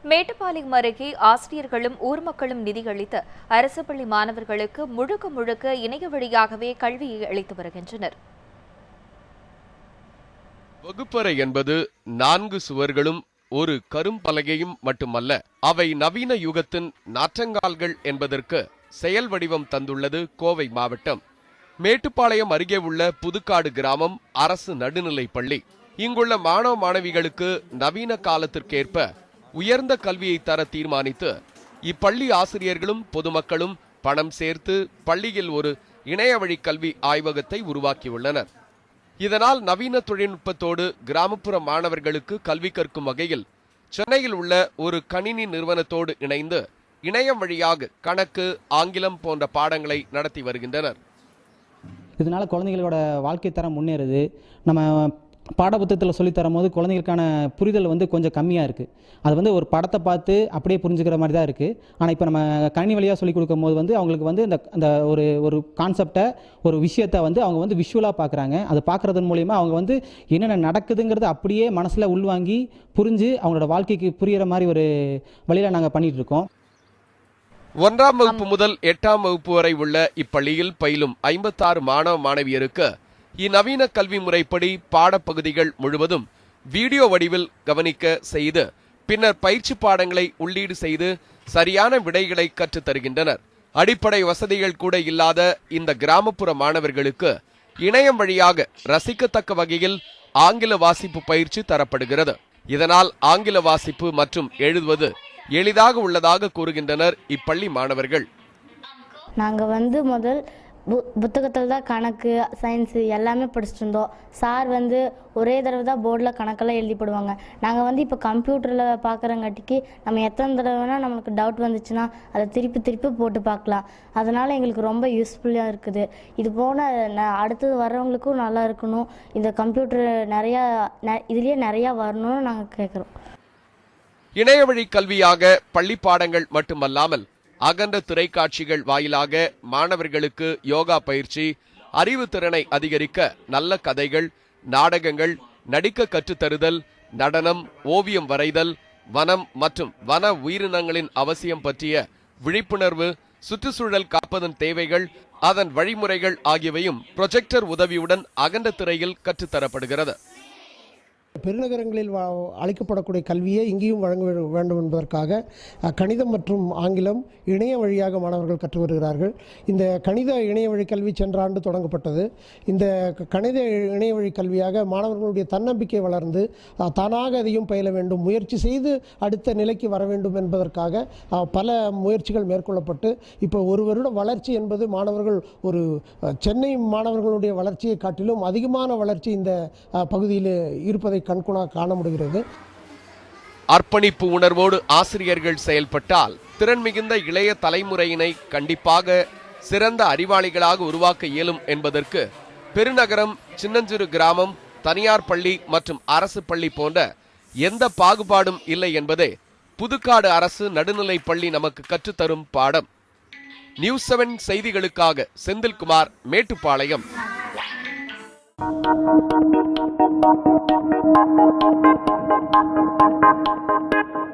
மேட்டுப்பாளையம் அருகே ஆசிரியர்களும் ஊர் மக்களும் நிதியளித்து அரசு பள்ளி மாணவர்களுக்கு முழுக்க முழுக்க இணைய வழியாகவே கல்வியை அளித்து வருகின்றனர். வகுப்பறை என்பது 4 சுவர்களும் ஒரு கரும்பலகையும் மட்டுமல்ல, அவை நவீன யுகத்தின் நாற்றங்கால்கள் என்பதற்கு செயல் வடிவம் தந்துள்ளது கோவை மாவட்டம். மேட்டுப்பாளையம் அருகே உள்ள புதுக்காடு கிராமம் அரசு நடுநிலைப் பள்ளி. இங்குள்ள மாணவ மாணவிகளுக்கு நவீன காலத்திற்கேற்ப உயர்ந்த கல்வியை தர தீர்மானித்து இப்பள்ளி ஆசிரியர்களும் பொதுமக்களும் பணம் சேர்த்து பள்ளியில் ஒரு இணையவழி கல்வி ஆய்வகத்தை உருவாக்கியுள்ளனர். இதனால் நவீன தொழில்நுட்பத்தோடு கிராமப்புற மாணவர்களுக்கு கல்வி கற்கும் வகையில் சென்னையில் உள்ள ஒரு கணினி நிறுவனத்தோடு இணைந்து இணையம் வழியாக கணக்கு, ஆங்கிலம் போன்ற பாடங்களை நடத்தி வருகின்றனர். இதனால குழந்தைகளோட வாழ்க்கை தரம் முன்னேறுது. நம்ம பாடப்புத்தகத்தில் சொல்லித்தரும் போது குழந்தைகளுக்கான புரிதல் கொஞ்சம் கம்மியாக இருக்குது. அது ஒரு படத்தை பார்த்து அப்படியே புரிஞ்சுக்கிற மாதிரி தான் இருக்குது. ஆனால் இப்போ நம்ம கணினி வழியாக சொல்லிக் கொடுக்கும் போது அவங்களுக்கு அந்த ஒரு கான்செப்டை, ஒரு விஷயத்தை அவங்க விஷுவலாக பார்க்குறாங்க. அது பார்க்குறதன் மூலிமா அவங்க என்னென்ன நடக்குதுங்கிறது அப்படியே மனசில் உள்வாங்கி புரிஞ்சு அவங்களோட வாழ்க்கைக்கு புரிகிற மாதிரி ஒரு வழியில் நாங்கள் பண்ணிகிட்டு இருக்கோம். 1ஆம் வகுப்பு முதல் 8ஆம் வகுப்பு வரை உள்ள இப்பள்ளியில் பயிலும் 56 மாணவ மாணவியருக்கு இந்நவீன கல்வி முறைப்படி பாடப்பகுதிகள் முழுவதும் வீடியோ வடிவில் கவனிக்க செய்து பின்னர் பயிற்சி பாடங்களை உள்ளீடு செய்து சரியான விடைகளை கற்றுத் தருகின்றனர். அடிப்படை வசதிகள் கூட இல்லாத இந்த கிராமப்புற மாணவர்களுக்கு இணையம் வழியாக ரசிக்கத்தக்க வகையில் ஆங்கில வாசிப்பு பயிற்சி தரப்படுகிறது. இதனால் ஆங்கில வாசிப்பு மற்றும் எழுதுவது எளிதாக உள்ளதாக கூறுகின்றனர் இப்பள்ளி மாணவர்கள். நாங்கள் முதல் புத்தகத்தில் தான் கணக்கு, சயின்ஸு எல்லாமே படிச்சுட்டு இருந்தோம். சார் ஒரே தடவை தான் போர்டில் கணக்கெல்லாம் எழுதி போடுவாங்க. நாங்கள் இப்போ கம்ப்யூட்டரில் பார்க்குறங்காட்டிக்கு நம்ம எத்தனை தடவை வேணால் நம்மளுக்கு டவுட் வந்துச்சுன்னா அதை திருப்பி போட்டு பார்க்கலாம். அதனால் எங்களுக்கு ரொம்ப யூஸ்ஃபுல்லாக இருக்குது. இது போன அடுத்தது வர்றவங்களுக்கும் நல்லா இருக்கணும். இந்த கம்ப்யூட்டர் இதுலேயே நிறையா வரணும்னு நாங்கள் கேட்குறோம். இணையவழி கல்வியாக பள்ளி பாடங்கள் மட்டுமல்லாமல் அகன்ற திரைக்காட்சிகள் வாயிலாக மாணவர்களுக்கு யோகா பயிற்சி, அறிவு திறனை அதிகரிக்க நல்ல கதைகள், நாடகங்கள், நடிக்க கற்றுத்தருதல், நடனம், ஓவியம் வரைதல், வனம் மற்றும் வன உயிரினங்களின் அவசியம் பற்றிய விழிப்புணர்வு, சுற்றுச்சூழல் காப்பதன் தேவைகள், அதன் வழிமுறைகள் ஆகியவையும் ப்ரொஜெக்டர் உதவியுடன் அகன்ற திரையில் கற்றுத்தரப்படுகிறது. பெருநகரங்களில் அளிக்கப்படக்கூடிய கல்வியை இங்கேயும் வழங்க வேண்டும் என்பதற்காக கணிதம் மற்றும் ஆங்கிலம் இணைய வழியாக மாணவர்கள் கற்று வருகிறார்கள். இந்த கணித இணைய வழி கல்வி சென்ற ஆண்டு தொடங்கப்பட்டது. இந்த கணித இணைய வழி கல்வியாக மாணவர்களுடைய தன்னம்பிக்கை வளர்ந்து தானாக அதையும் பயில வேண்டும், முயற்சி செய்து அடுத்த நிலைக்கு வர வேண்டும் என்பதற்காக பல முயற்சிகள் மேற்கொள்ளப்பட்டு இப்போ ஒரு வருட வளர்ச்சி என்பது மாணவர்கள் ஒரு சென்னை மாணவர்களுடைய வளர்ச்சியை காட்டிலும் அதிகமான வளர்ச்சி இந்த பகுதியில் இருப்பதை கண்கூடாக காண முடிகிறது. அர்ப்பணிப்பு உணர்வோடு ஆசிரியர்கள் செயல்பட்டால் திறன் மிகுந்த இளைய தலைமுறையினை கண்டிப்பாக சிறந்த அறிவாளிகளாக உருவாக்க இயலும் என்பதற்கு பெருநகரம், சின்னஞ்சிறு கிராமம், தனியார் பள்ளி மற்றும் அரசு பள்ளி போன்ற எந்த பாகுபாடும் இல்லை என்பதே புதுக்காடு அரசு நடுநிலைப் பள்ளி நமக்கு கற்றுத்தரும் பாடம். நியூஸ் 7 செய்திகளுக்காக செந்தில்குமார், மேட்டுப்பாளையம். Thank you.